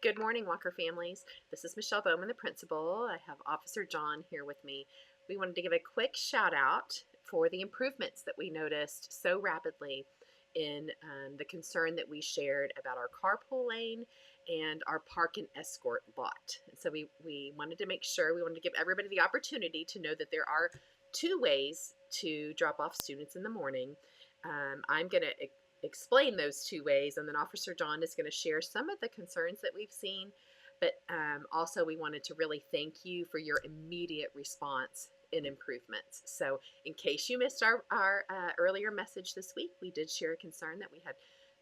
Good morning, Walker families. This is Michelle Bowman, the principal. I have Officer John here with me. We wanted to give a quick shout out for the improvements that we noticed so rapidly in the concern that we shared about our carpool lane and our park and escort lot. And so we wanted to make sure, we wanted to give everybody the opportunity to know that there are two ways to drop off students in the morning. I'm going to explain those two ways, and then Officer John is going to share some of the concerns that we've seen. But also, we wanted to really thank you for your immediate response and improvements. So, in case you missed our earlier message this week, we did share a concern that we had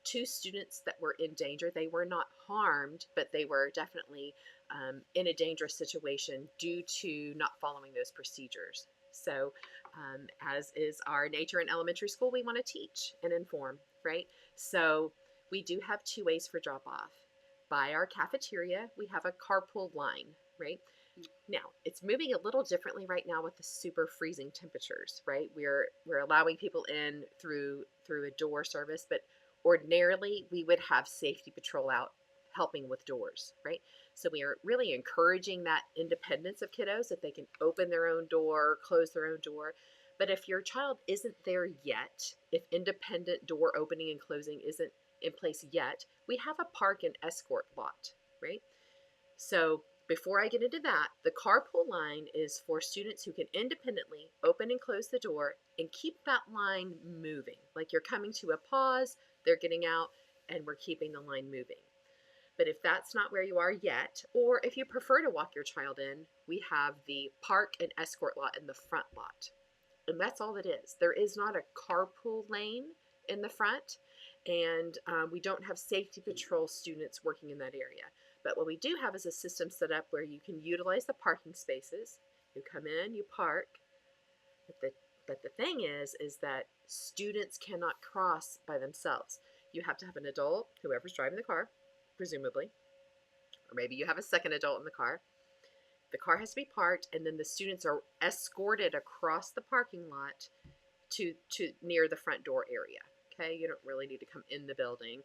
two students that were in danger. They were not harmed, but they were definitely in a dangerous situation due to not following those procedures. So, as is our nature in elementary school, we want to teach and inform, right? So we do have two ways for drop off. By our cafeteria, we have a carpool line, right? Now, it's moving a little differently right now with the super freezing temperatures, right? We're allowing people in through a door service, but ordinarily we would have safety patrol out helping with doors, right? So we are really encouraging that independence of kiddos, if they can open their own door, close their own door. But if your child isn't there yet, if independent door opening and closing isn't in place yet, we have a park and escort lot, right? So before I get into that, the carpool line is for students who can independently open and close the door and keep that line moving. Like you're coming to a pause, they're getting out, and we're keeping the line moving. But if that's not where you are yet, or if you prefer to walk your child in, we have the park and escort lot in the front lot. And that's all it is. There is not a carpool lane in the front, and we don't have safety patrol students working in that area. But what we do have is a system set up where you can utilize the parking spaces. You come in, you park, but the thing is that students cannot cross by themselves. You have to have an adult, whoever's driving the car, presumably, or maybe you have a second adult in the car. The car has to be parked, and then the students are escorted across the parking lot to near the front door area. Okay, you don't really need to come in the building,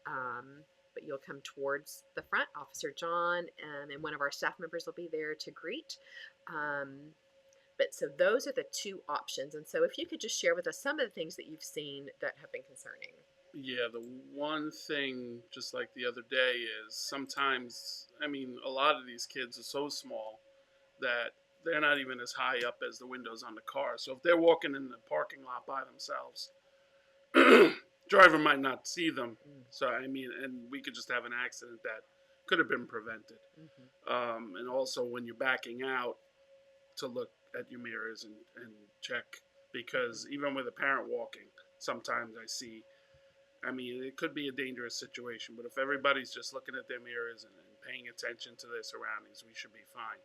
but you'll come towards the front. Officer John and one of our staff members will be there to greet. But so those are the two options. And so if you could just share with us some of the things that you've seen that have been concerning. Yeah, the one thing, just like the other day, is sometimes, a lot of these kids are so small that they're not even as high up as the windows on the car. So if they're walking in the parking lot by themselves, driver might not see them. So, and we could just have an accident that could have been prevented. And also when you're backing out, to look at your mirrors and check, because even with a parent walking, sometimes I see, it could be a dangerous situation, but if everybody's just looking at their mirrors and paying attention to their surroundings, we should be fine.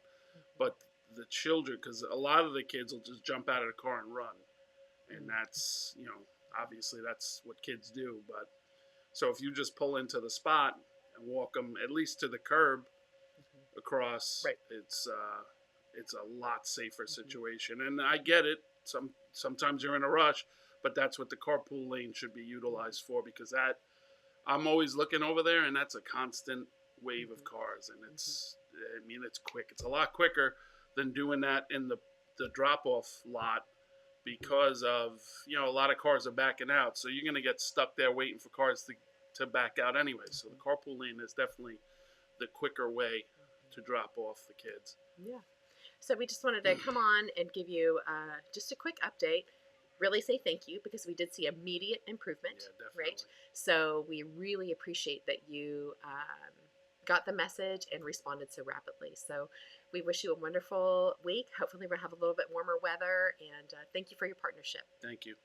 But the children, because a lot of the kids will just jump out of the car and run. And that's, obviously that's what kids do. But so if you just pull into the spot and walk them at least to the curb across, Right. it's a lot safer situation. And I get it. Sometimes you're in a rush, but that's what the carpool lane should be utilized for, because that, I'm always looking over there, and that's a constant wave of cars, and it's quick. It's a lot quicker than doing that in the drop-off lot, because of, a lot of cars are backing out, so you're going to get stuck there waiting for cars to back out anyway. So the carpool lane is definitely the quicker way to drop off the kids. Yeah. So we just wanted to come on and give you just a quick update. Really say thank you, because we did see immediate improvement, Yeah, right? So we really appreciate that you got the message and responded so rapidly. So we wish you a wonderful week. Hopefully we'll have a little bit warmer weather, and thank you for your partnership. Thank you.